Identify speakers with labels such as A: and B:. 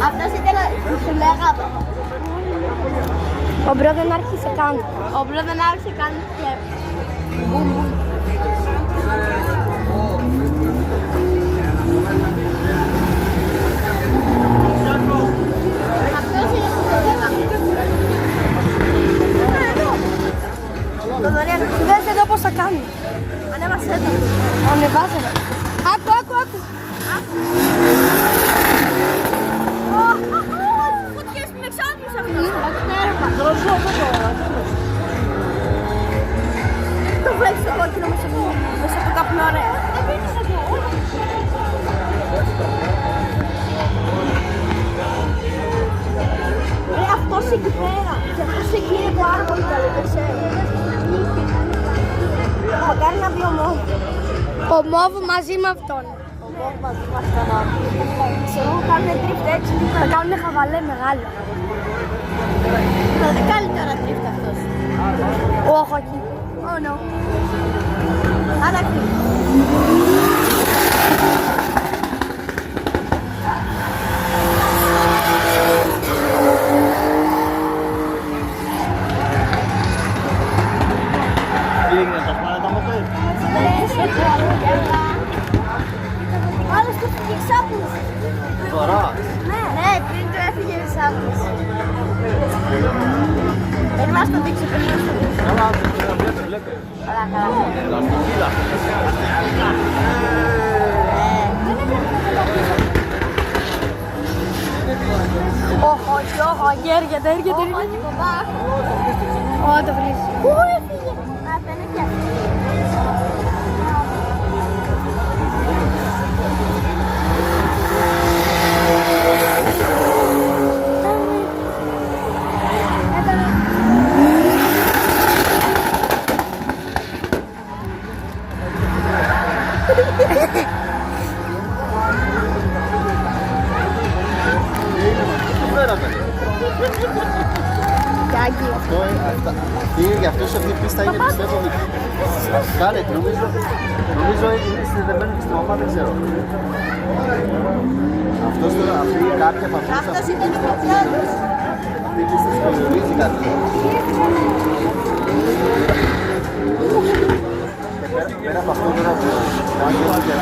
A: Αυτός ήταν που σου λέγαμε.
B: Ο μπρο δεν άρχισε καν.
A: Ο μπρο δεν άρχισε καν και... Αυτός είναι που σου λέγαμε.
B: Δες εδώ πώς θα κάνει.
A: Ανέβασε το.
B: Ανεβάσε. Άκου, άκου, άκου.
A: Φωτιές με εξάπλους αυτός. Το βλέπεις το κόκκινο μέσα από το καπνό, ρε. Ρε, αυτός εκεί πέρα. Και αυτός εκεί είναι πάρα πολύ καλό, δεν ξέρω. Μακάρι να μπει ο Μόβ.
B: Ο Μόβ μαζί με αυτόν.
A: Ο Μόβ μαζί με αυτόν. Ξέρω, κάνουν τρίφτ έτσι.
B: Θα κάνουν χαβαλέ μεγάλο.
A: Δεν κάνει τώρα τρίφτ αυτός.
B: Όχι εκεί.
A: Oh no. Άρα τρίφτ. Άλλος του έφυγε εξάπλους.
C: Τώρα.
A: Ναι, πριν του έφυγε εξάπλους. Δεν μας το δείξει, πριν μας το δείξει.
C: Καλά, βλέπετε.
A: Καλά, καλά.
B: Όχι, όχι, έρχεται.
A: Όχι, μπαμπά.
B: Ω, το βρίσκει.
A: Πού έφυγε. Α, δεν είναι πια.
C: Γι' αυτό σε αυτή η πίστα είναι πιστεύω. Κάνε, νομίζω είναι συνδεδεμένο και στην ομάδα, δεν ξέρω. Αυτός τώρα, αυτή κάποια από αυτούς.
A: Αυτός ήταν ο Πατιάδος.
C: Αυτή η πίστα σχολιορίζει κάτι. Και πέρα από αυτό τώρα που κάνει και